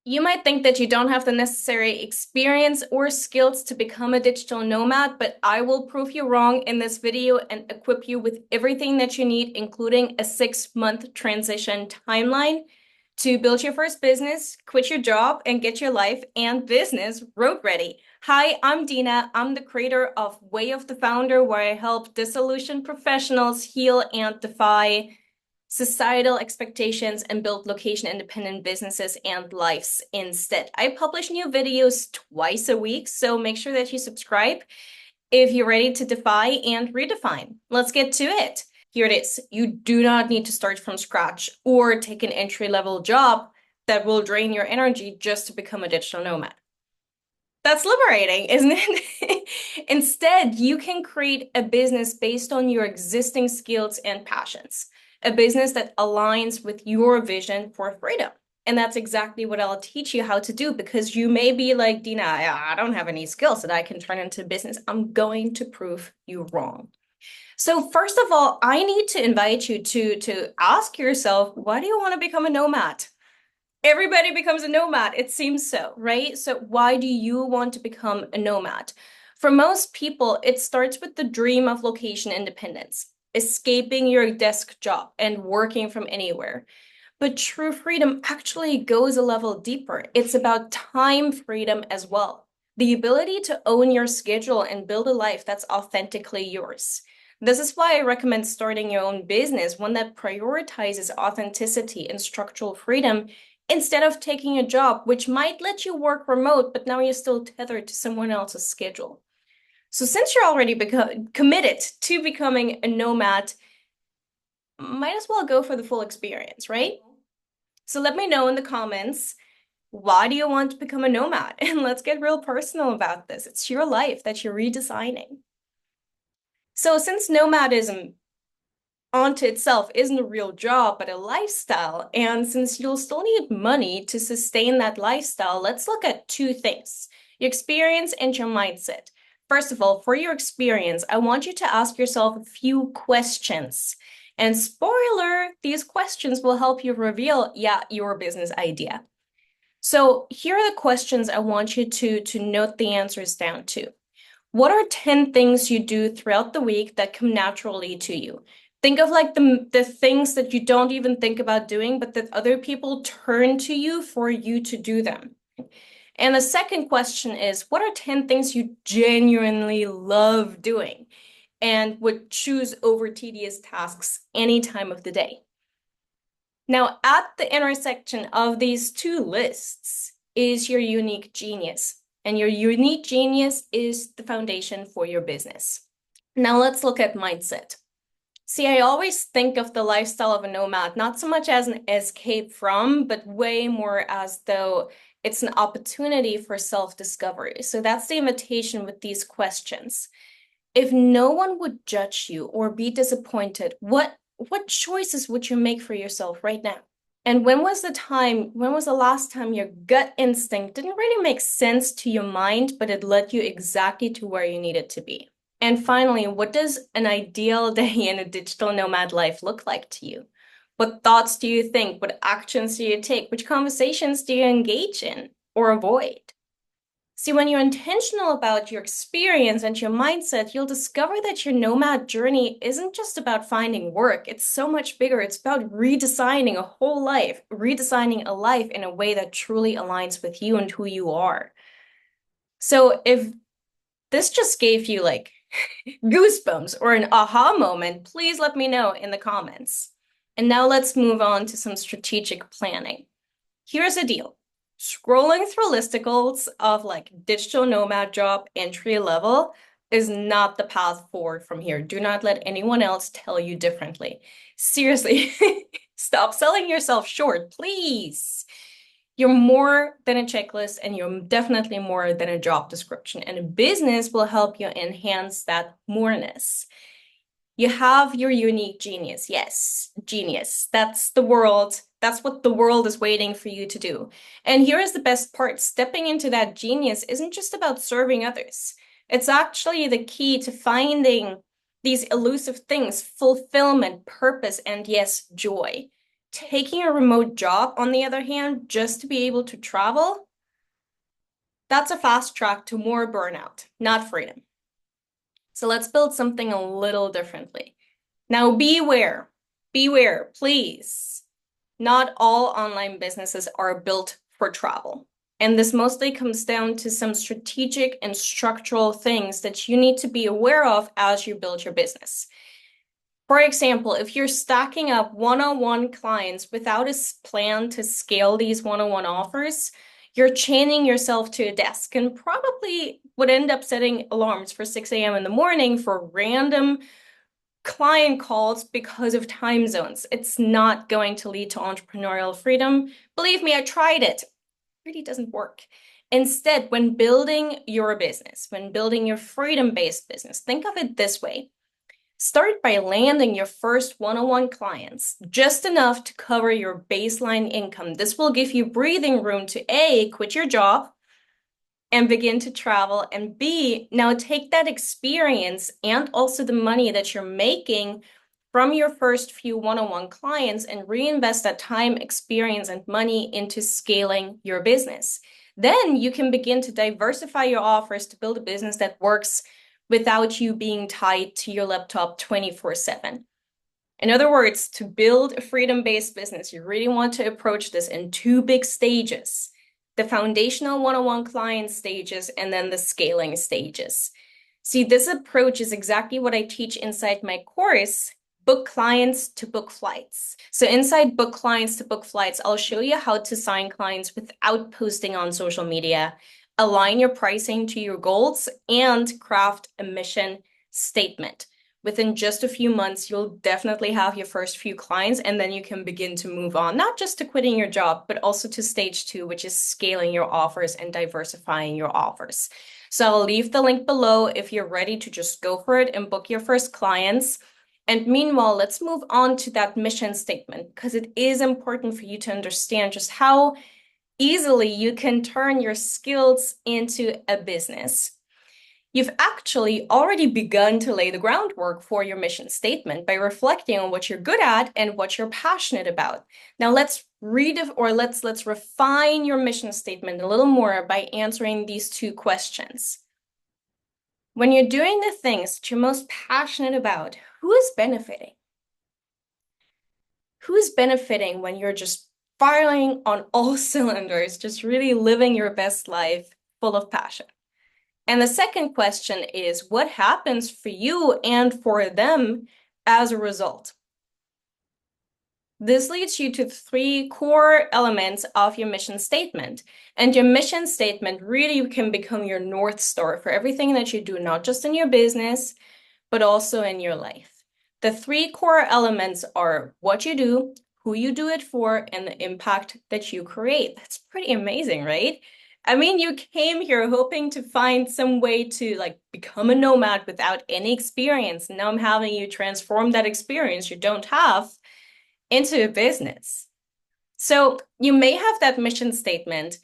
You might think that you don't have the necessary experience or skills to become a digital nomad, but I will prove you wrong in this video and equip you with everything that you need, including a 6-month transition timeline to build your first business, quit your job, and get your life and business road ready. Hi, I'm Dina. I'm the creator of Way of the Founder, where I help disillusioned professionals heal and defy societal expectations and build location-independent businesses and lives instead. I publish new videos twice a week, so make sure that you subscribe if you're ready to defy and redefine. Let's get to it. Here it is. You do not need to start from scratch or take an entry-level job that will drain your energy just to become a digital nomad. That's liberating, isn't it? Instead, you can create a business based on your existing skills and passions, a business that aligns with your vision for freedom. And that's exactly what I'll teach you how to do, because you may be like, Dina, I don't have any skills that I can turn into business. I'm going to prove you wrong. So first of all, I need to invite you to ask yourself, why do you want to become a nomad? Everybody becomes a nomad, it seems so, right? So why do you want to become a nomad? For most people, it starts with the dream of location independence, escaping your desk job and working from anywhere. But true freedom actually goes a level deeper. It's about time freedom as well. The ability to own your schedule and build a life that's authentically yours. This is why I recommend starting your own business, one that prioritizes authenticity and structural freedom instead of taking a job which might let you work remote, but now you're still tethered to someone else's schedule. So since you're already committed to becoming a nomad, might as well go for the full experience, right? So let me know in the comments, why do you want to become a nomad? And let's get real personal about this. It's your life that you're redesigning. So since nomadism onto itself isn't a real job, but a lifestyle. And since you'll still need money to sustain that lifestyle, let's look at two things, your experience and your mindset. First of all, for your experience, I want you to ask yourself a few questions. And spoiler, these questions will help you reveal, your business idea. So here are the questions I want you to note the answers down to. What are 10 things you do throughout the week that come naturally to you? Think of like the things that you don't even think about doing, but that other people turn to you for you to do them. And the second question is, what are 10 things you genuinely love doing and would choose over tedious tasks any time of the day? Now, at the intersection of these two lists is your unique genius. And your unique genius is the foundation for your business. Now let's look at mindset. See, I always think of the lifestyle of a nomad, not so much as an escape from, but way more as though it's an opportunity for self-discovery. So that's the invitation with these questions. If no one would judge you or be disappointed, what choices would you make for yourself right now? And when was the last time your gut instinct didn't really make sense to your mind, but it led you exactly to where you needed to be? And finally, what does an ideal day in a digital nomad life look like to you? What thoughts do you think? What actions do you take? Which conversations do you engage in or avoid? See, when you're intentional about your experience and your mindset, you'll discover that your nomad journey isn't just about finding work. It's so much bigger. It's about redesigning a whole life, redesigning a life in a way that truly aligns with you and who you are. So if this just gave you like goosebumps or an aha moment, please let me know in the comments. And now let's move on to some strategic planning. Here's the deal. Scrolling through listicles of like digital nomad job entry level is not the path forward from here. Do not let anyone else tell you differently. Seriously, stop selling yourself short, please. You're more than a checklist, and you're definitely more than a job description. And a business will help you enhance that moreness. You have your unique genius. Yes, genius. That's the world. That's what the world is waiting for you to do. And here is the best part. Stepping into that genius isn't just about serving others. It's actually the key to finding these elusive things, fulfillment, purpose, and yes, joy. Taking a remote job, on the other hand, just to be able to travel, that's a fast track to more burnout, not freedom. So let's build something a little differently. Now, beware, please. Not all online businesses are built for travel. And this mostly comes down to some strategic and structural things that you need to be aware of as you build your business. For example, if you're stacking up one-on-one clients without a plan to scale these one-on-one offers, you're chaining yourself to a desk and probably would end up setting alarms for 6 a.m. in the morning for random client calls because of time zones. It's not going to lead to entrepreneurial freedom. Believe me, I tried it. It really doesn't work. Instead, when building your business, when building your freedom-based business, think of it this way. Start by landing your first one-on-one clients, just enough to cover your baseline income. This will give you breathing room to A, quit your job and begin to travel, and B, now take that experience and also the money that you're making from your first few one-on-one clients and reinvest that time, experience, and money into scaling your business. Then you can begin to diversify your offers to build a business that works without you being tied to your laptop 24/7. In other words, to build a freedom-based business, you really want to approach this in two big stages: the foundational one-on-one client stages and then the scaling stages. See, this approach is exactly what I teach inside my course, Book Clients to Book Flights. So inside Book Clients to Book Flights, I'll show you how to sign clients without posting on social media, align your pricing to your goals, and craft a mission statement. Within just a few months, you'll definitely have your first few clients, and then you can begin to move on, not just to quitting your job, but also to stage 2, which is scaling your offers and diversifying your offers. So I'll leave the link below if you're ready to just go for it and book your first clients. And meanwhile, let's move on to that mission statement, because it is important for you to understand just how easily you can turn your skills into a business. You've actually already begun to lay the groundwork for your mission statement by reflecting on what you're good at and what you're passionate about. Now let's refine your mission statement a little more by answering these two questions. When you're doing the things that you're most passionate about, who is benefiting? Who's benefiting when you're just firing on all cylinders, just really living your best life full of passion? And the second question is, what happens for you and for them as a result? This leads you to 3 core elements of your mission statement. And your mission statement really can become your North Star for everything that you do, not just in your business, but also in your life. The 3 core elements are what you do, who you do it for, and the impact that you create. That's pretty amazing, right? I mean, you came here hoping to find some way to become a nomad without any experience. Now I'm having you transform that experience you don't have into a business. So you may have that mission statement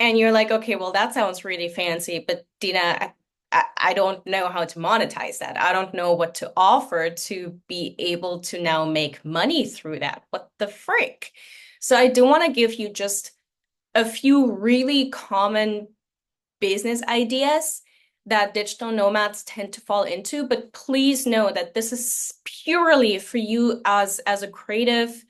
and you're like, okay, well, that sounds really fancy, but Dina, I don't know how to monetize that. I don't know what to offer to be able to now make money through that. What the frick? So I do want to give you just a few really common business ideas that digital nomads tend to fall into, but please know that this is purely for you as a creative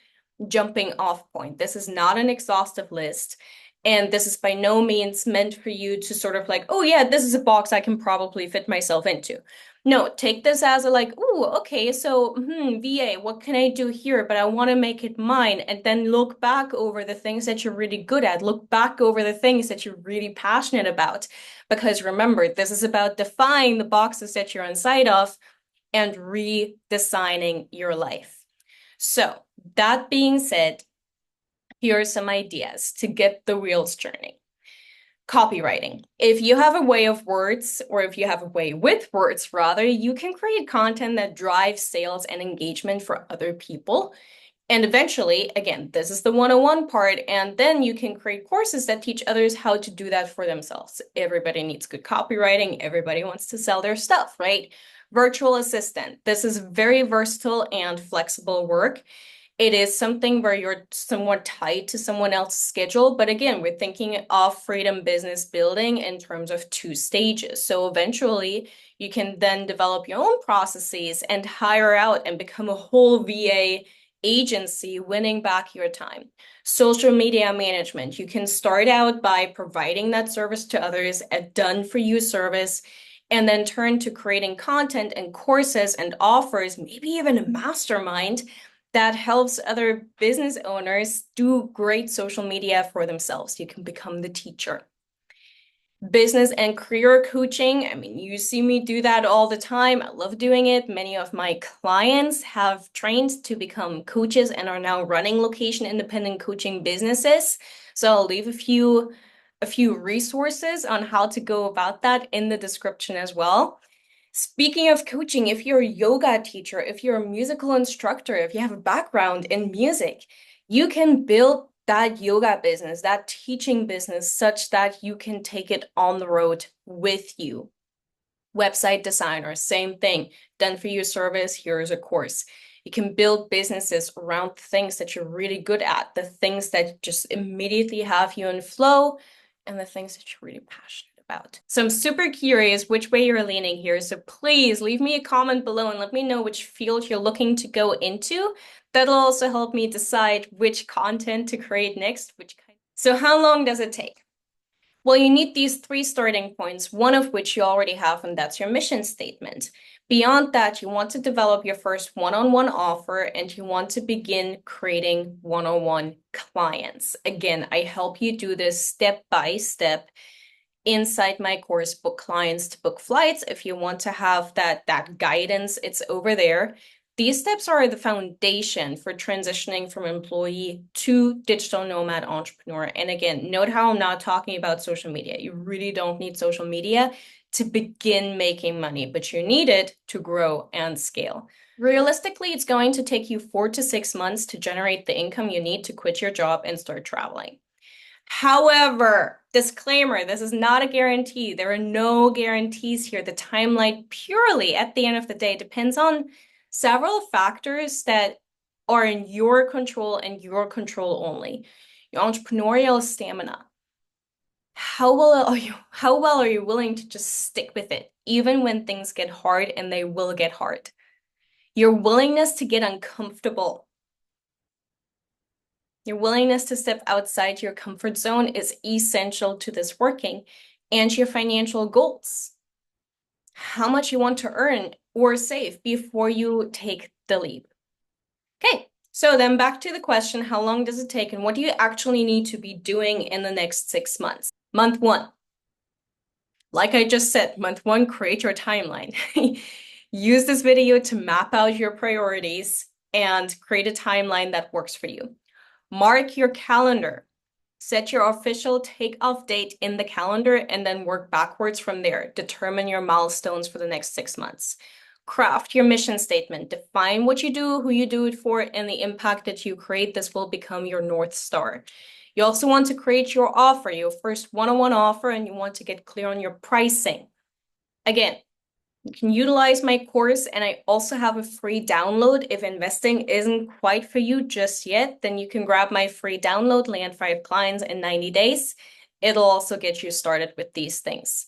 jumping off point. This is not an exhaustive list. And this is by no means meant for you to sort of oh yeah, this is a box I can probably fit myself into. No, take this as a oh, okay, so VA, what can I do here? But I want to make it mine. And then look back over the things that you're really good at. Look back over the things that you're really passionate about. Because remember, this is about defying the boxes that you're inside of and redesigning your life. So that being said, here are some ideas to get the wheels turning. Copywriting. If you have a way of words, or if you have a way with words rather, you can create content that drives sales and engagement for other people. And eventually, again, this is the 101 part, and then you can create courses that teach others how to do that for themselves. Everybody needs good copywriting. Everybody wants to sell their stuff, right? Virtual assistant. This is very versatile and flexible work. It is something where you're somewhat tied to someone else's schedule. But again, we're thinking of freedom business building in terms of two stages. So eventually you can then develop your own processes and hire out and become a whole VA agency, winning back your time. Social media management. You can start out by providing that service to others, a done for you service, and then turn to creating content and courses and offers, maybe even a mastermind that helps other business owners do great social media for themselves. You can become the teacher. Business and career coaching. I mean, you see me do that all the time. I love doing it. Many of my clients have trained to become coaches and are now running location independent coaching businesses. So I'll leave a few resources on how to go about that in the description as well. Speaking of coaching, if you're a yoga teacher, if you're a musical instructor, if you have a background in music, you can build that yoga business, that teaching business, such that you can take it on the road with you. Website designer, same thing. Done for you service, here's a course. You can build businesses around things that you're really good at, the things that just immediately have you in flow, and the things that you're really passionate about. So I'm super curious which way you're leaning here. So please leave me a comment below and let me know which field you're looking to go into. That'll also help me decide which content to create next. So how long does it take? Well, you need these three starting points, one of which you already have, and that's your mission statement. Beyond that, you want to develop your first one-on-one offer and you want to begin creating one-on-one clients. Again, I help you do this step by step inside my course, Book Clients to Book Flights. If you want to have that guidance, it's over there. These steps are the foundation for transitioning from employee to digital nomad entrepreneur. And again, note how I'm not talking about social media. You really don't need social media to begin making money, but you need it to grow and scale. Realistically, it's going to take you 4 to 6 months to generate the income you need to quit your job and start traveling. However, disclaimer, this is not a guarantee. There are no guarantees here. The timeline purely at the end of the day depends on several factors that are in your control and your control only. Your entrepreneurial stamina. How well are you willing to just stick with it, even when things get hard, and they will get hard? Your willingness to get uncomfortable. Your willingness to step outside your comfort zone is essential to this working, and your financial goals. How much you want to earn or save before you take the leap. Okay, so then back to the question, how long does it take and what do you actually need to be doing in the next 6 months? Month 1. Like I just said, month 1, create your timeline. Use this video to map out your priorities and create a timeline that works for you. Mark your calendar. Set your official takeoff date in the calendar and then work backwards from there. Determine your milestones for the next 6 months. Craft your mission statement. Define what you do, who you do it for, and the impact that you create. This will become your North Star. You also want to create your offer, your first one-on-one offer, and you want to get clear on your pricing. Again, you can utilize my course, and I also have a free download. If investing isn't quite for you just yet, then you can grab my free download, Land 5 Clients in 90 days. It'll also get you started with these things.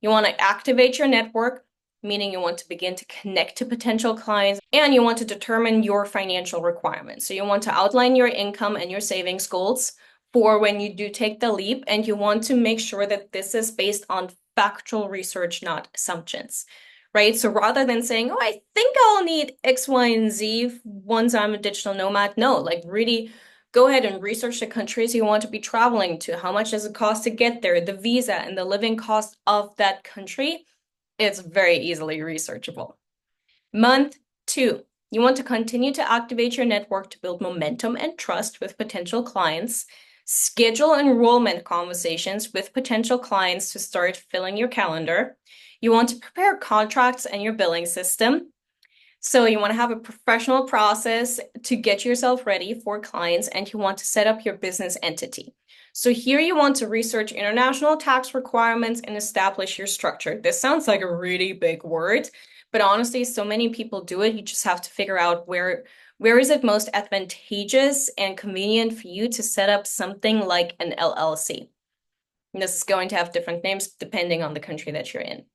You want to activate your network, meaning you want to begin to connect to potential clients, and you want to determine your financial requirements. So you want to outline your income and your savings goals for when you do take the leap, and you want to make sure that this is based on factual research, not assumptions. Right? So rather than saying, oh, I think I'll need X, Y, and Z once I'm a digital nomad, no, like really go ahead and research the countries you want to be traveling to. How much does it cost to get there? The visa and the living cost of that country. It's very easily researchable. Month 2, you want to continue to activate your network to build momentum and trust with potential clients. Schedule enrollment conversations with potential clients to start filling your calendar. You want to prepare contracts and your billing system. So you want to have a professional process to get yourself ready for clients, and you want to set up your business entity. So here you want to research international tax requirements and establish your structure. This sounds like a really big word, but honestly, so many people do it. You just have to figure out where where is it most advantageous and convenient for you to set up something like an LLC? And this is going to have different names depending on the country that you're in.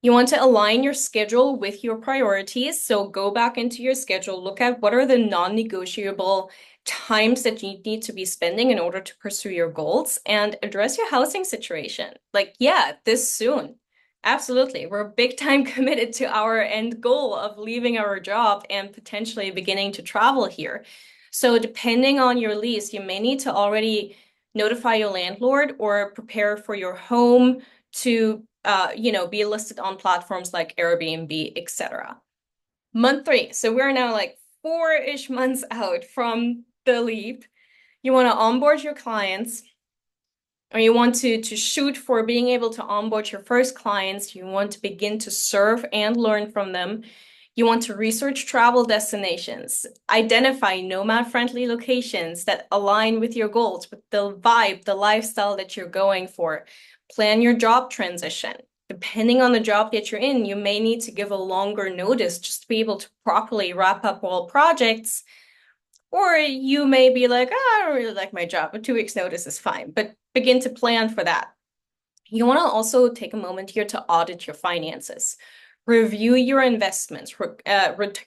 You want to align your schedule with your priorities. So go back into your schedule, look at what are the non-negotiable times that you need to be spending in order to pursue your goals, and address your housing situation. Like, yeah, this soon. Absolutely. We're big time committed to our end goal of leaving our job and potentially beginning to travel here. So depending on your lease, you may need to already notify your landlord or prepare for your home to be listed on platforms like Airbnb, etc. Month 3. So we're now like 4-ish months out from the leap. You want to onboard your clients, or you want to shoot for being able to onboard your first clients. You want to begin to serve and learn from them. You want to research travel destinations, identify nomad-friendly locations that align with your goals, with the vibe, the lifestyle that you're going for. Plan your job transition. Depending on the job that you're in, you may need to give a longer notice just to be able to properly wrap up all projects. Or you may be like, oh, I don't really like my job, but 2 weeks notice is fine. But begin to plan for that. You want to also take a moment here to audit your finances. Review your investments,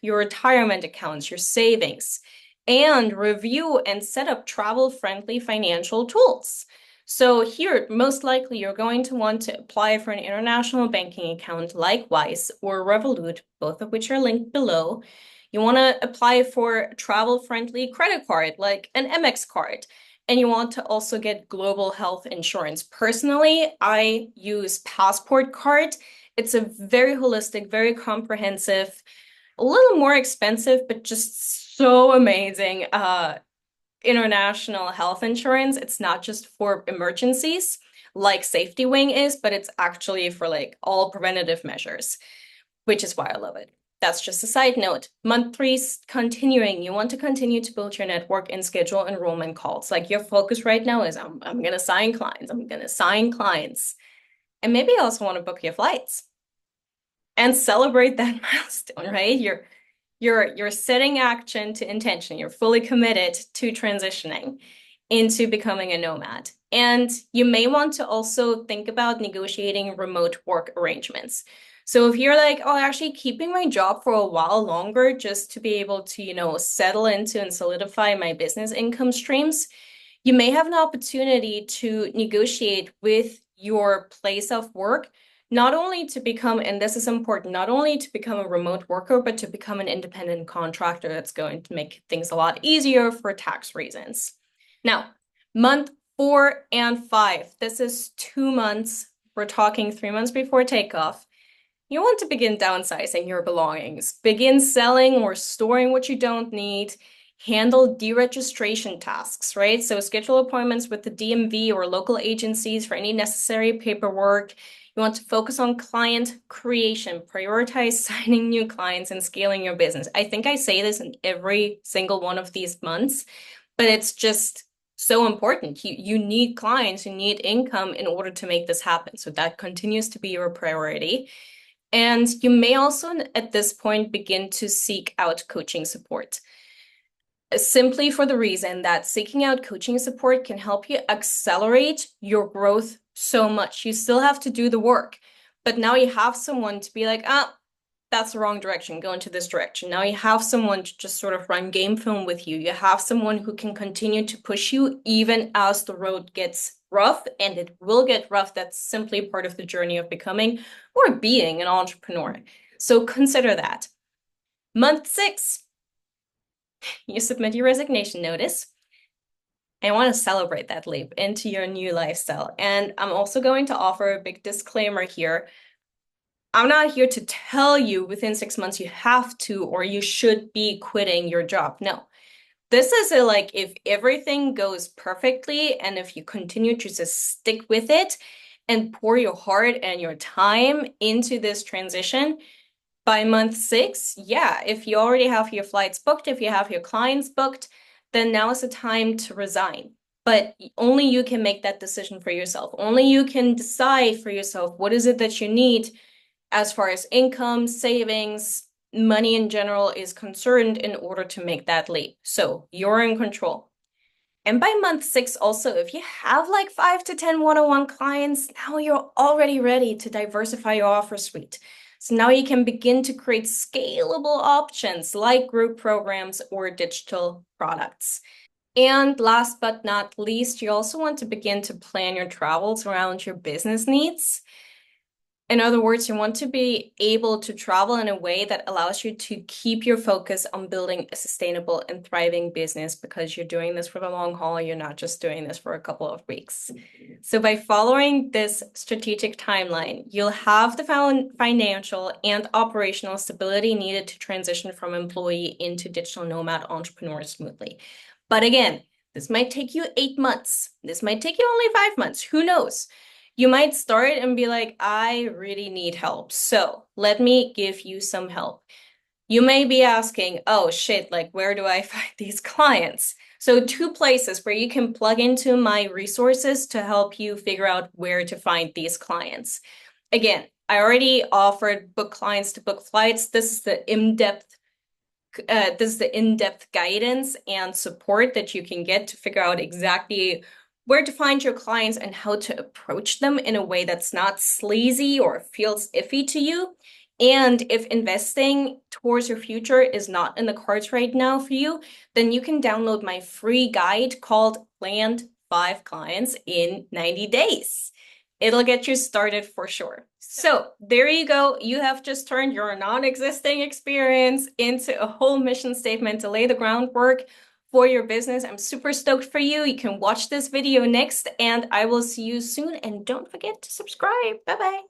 your retirement accounts, your savings, and review and set up travel-friendly financial tools. So here, most likely, you're going to want to apply for an international banking account like Wise or Revolut, both of which are linked below. You want to apply for a travel-friendly credit card like an Amex card. And you want to also get global health insurance. Personally, I use Passport Card. It's a very holistic, very comprehensive, a little more expensive, but just so amazing international health insurance. It's not just for emergencies like Safety Wing is, but it's actually for like all preventative measures, which is why I love it. That's just a side note. Month 3, continuing. You want to continue to build your network and schedule enrollment calls. Like your focus right now is I'm going to sign clients. I'm going to sign clients. And maybe you also want to book your flights and celebrate that milestone, right? You're setting action to intention. You're fully committed to transitioning into becoming a nomad. And you may want to also think about negotiating remote work arrangements. So if you're like, oh, actually keeping my job for a while longer just to be able to, settle into and solidify my business income streams, you may have an opportunity to negotiate with your place of work, not only to become, and this is important, not only to become a remote worker, but to become an independent contractor. That's going to make things a lot easier for tax reasons. Now, month 4 and 5, this is 2 months. We're talking 3 months before takeoff. You want to begin downsizing your belongings, begin selling or storing what you don't need, handle deregistration tasks, right? So schedule appointments with the DMV or local agencies for any necessary paperwork. You want to focus on client creation, prioritize signing new clients and scaling your business. I think I say this in every single one of these months, but it's just so important. You need clients, you need income in order to make this happen. So that continues to be your priority. And you may also, at this point, begin to seek out coaching support. Simply for the reason that seeking out coaching support can help you accelerate your growth so much. You still have to do the work, but now you have someone to be like, that's the wrong direction, go into this direction. Now you have someone to just sort of run game film with you. You have someone who can continue to push you even as the road gets rough, and it will get rough. That's simply part of the journey of becoming or being an entrepreneur. So consider that. Month 6, you submit your resignation notice. I want to celebrate that leap into your new lifestyle. And I'm also going to offer a big disclaimer here. I'm not here to tell you within 6 months you have to or you should be quitting your job. No. This is if everything goes perfectly and if you continue to just stick with it and pour your heart and your time into this transition, by month 6, yeah, if you already have your flights booked, if you have your clients booked, then now is the time to resign. But only you can make that decision for yourself. Only you can decide for yourself what is it that you need as far as income, savings, money in general is concerned in order to make that leap. So you're in control. And by month 6 also, if you have like 5 to 10 one-on-one clients, now you're already ready to diversify your offer suite. So now you can begin to create scalable options like group programs or digital products. And last but not least, you also want to begin to plan your travels around your business needs. In other words, you want to be able to travel in a way that allows you to keep your focus on building a sustainable and thriving business because you're doing this for the long haul. You're not just doing this for a couple of weeks. So by following this strategic timeline, you'll have the financial and operational stability needed to transition from employee into digital nomad entrepreneur smoothly. But again, this might take you 8 months. This might take you only 5 months. Who knows? You might start and be like, I really need help. So let me give you some help. You may be asking, oh shit, like where do I find these clients? So 2 places where you can plug into my resources to help you figure out where to find these clients. Again, I already offered book clients to book flights. This is the in-depth guidance and support that you can get to figure out exactly where to find your clients and how to approach them in a way that's not sleazy or feels iffy to you. And if investing towards your future is not in the cards right now for you, then you can download my free guide called Land 5 Clients in 90 Days. It'll get you started for sure. So there you go. You have just turned your non-existing experience into a whole mission statement to lay the groundwork for your business. I'm super stoked for you. You can watch this video next, and I will see you soon. And don't forget to subscribe. Bye-bye.